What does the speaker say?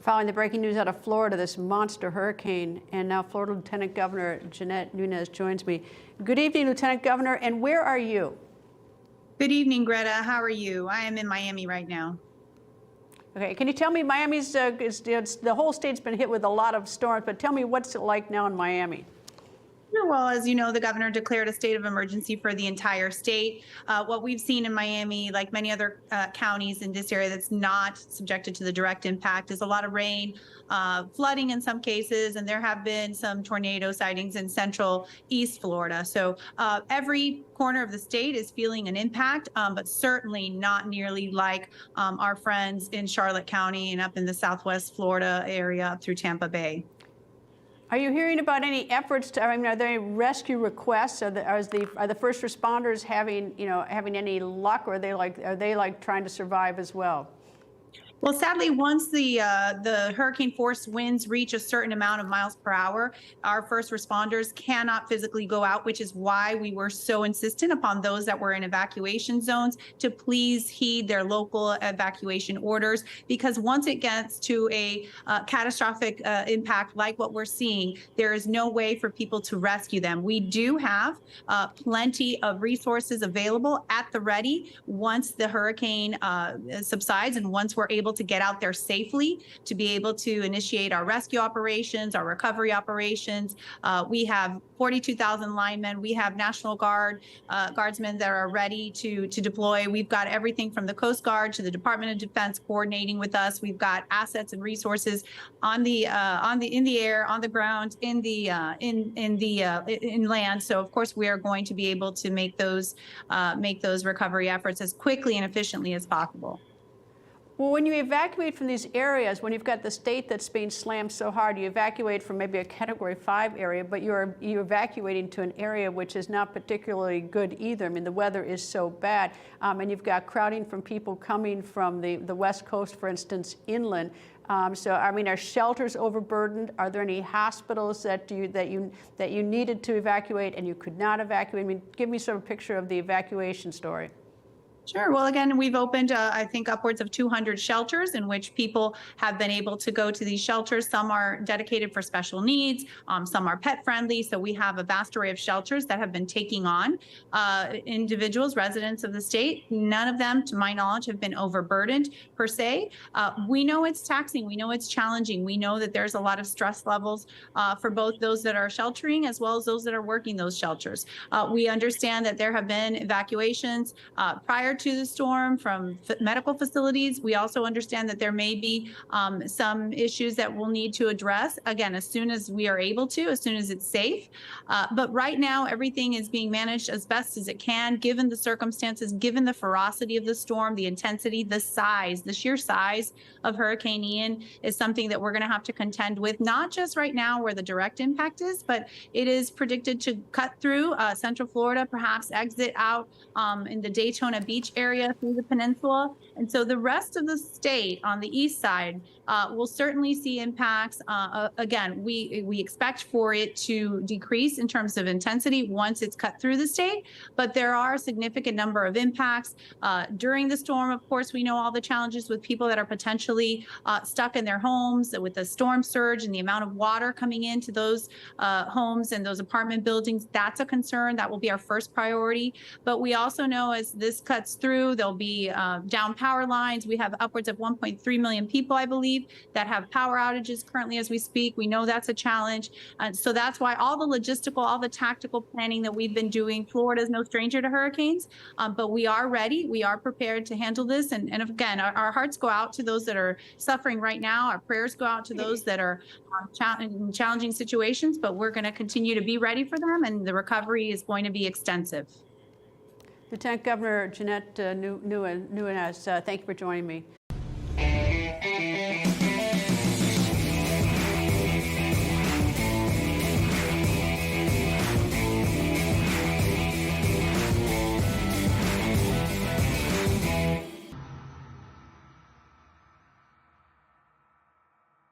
Following the breaking news out of Florida, this monster hurricane, and now Florida Lieutenant Governor Jeanette Núñez joins me. Good evening, Lieutenant Governor, and where are you? Good evening, Greta. How are you? I am in Miami right now. Okay, can you tell me, Miami's, the whole state's been hit with a lot of storms, but tell me what's it like now in Miami? Well, as you know, the governor declared a state of emergency for the entire state. What we've seen in Miami, like many other counties in this area that's not subjected to the direct impact, is a lot of rain, flooding in some cases, and there have been some tornado sightings in central East Florida. So every corner of the state is feeling an impact, but certainly not nearly like our friends in Charlotte County and up in the Southwest Florida area up through Tampa Bay. Are you hearing about any efforts to, I mean, are there any rescue requests? Are the first responders having any luck, or are they like trying to survive as well? Well, sadly, once the hurricane force winds reach a certain amount of miles per hour, our first responders cannot physically go out, which is why we were so insistent upon those that were in evacuation zones to please heed their local evacuation orders, because once it gets to a catastrophic impact like what we're seeing, there is no way for people to rescue them. We do have plenty of resources available at the ready once the hurricane subsides and once we're able to get out there safely to be able to initiate our rescue operations, our recovery operations. We have 42,000 linemen. We have National Guardsmen that are ready to deploy. We've got everything from the Coast Guard to the Department of Defense coordinating with us. We've got assets and resources in the air, on the ground, in land. So of course we are going to be able to make those recovery efforts as quickly and efficiently as possible. Well, when you evacuate from these areas, when you've got the state that's being slammed so hard, you evacuate from maybe a Category 5 area, but you're evacuating to an area which is not particularly good either. I mean, the weather is so bad, and you've got crowding from people coming from the West Coast, for instance, inland. So, I mean, are shelters overburdened? Are there any hospitals that you needed to evacuate and you could not evacuate? I mean, give me sort of a picture of the evacuation story. Sure. Well, again, we've opened, I think, upwards of 200 shelters in which people have been able to go to these shelters. Some are dedicated for special needs. Some are pet friendly. So we have a vast array of shelters that have been taking on individuals, residents of the state. None of them, to my knowledge, have been overburdened per se. We know it's taxing. We know it's challenging. We know that there's a lot of stress levels for both those that are sheltering as well as those that are working those shelters. We understand that there have been evacuations prior to the storm from medical facilities. We also understand that there may be some issues that we'll need to address, again, as soon as we are able to, as soon as it's safe. But right now, everything is being managed as best as it can, given the circumstances, given the ferocity of the storm, the intensity, the size, the sheer size of Hurricane Ian is something that we're going to have to contend with, not just right now where the direct impact is, but it is predicted to cut through Central Florida, perhaps exit out in the Daytona Beach area through the peninsula. And so the rest of the state on the east side will certainly see impacts. Again, we expect for it to decrease in terms of intensity once it's cut through the state, but there are a significant number of impacts. During the storm, of course, we know all the challenges with people that are potentially stuck in their homes with the storm surge and the amount of water coming into those homes and those apartment buildings. That's a concern. That will be our first priority. But we also know as this cuts through, there'll be down power lines. We have upwards of 1.3 million people, I believe, that have power outages currently as we speak. We know that's a challenge. So that's why all the logistical, all the tactical planning that we've been doing, Florida is no stranger to hurricanes, but we are ready. We are prepared to handle this. And again, our hearts go out to those that are suffering right now. Our prayers go out to those that are in challenging situations, but we're going to continue to be ready for them, and the recovery is going to be extensive. Lieutenant Governor Jeanette Núñez, thank you for joining me.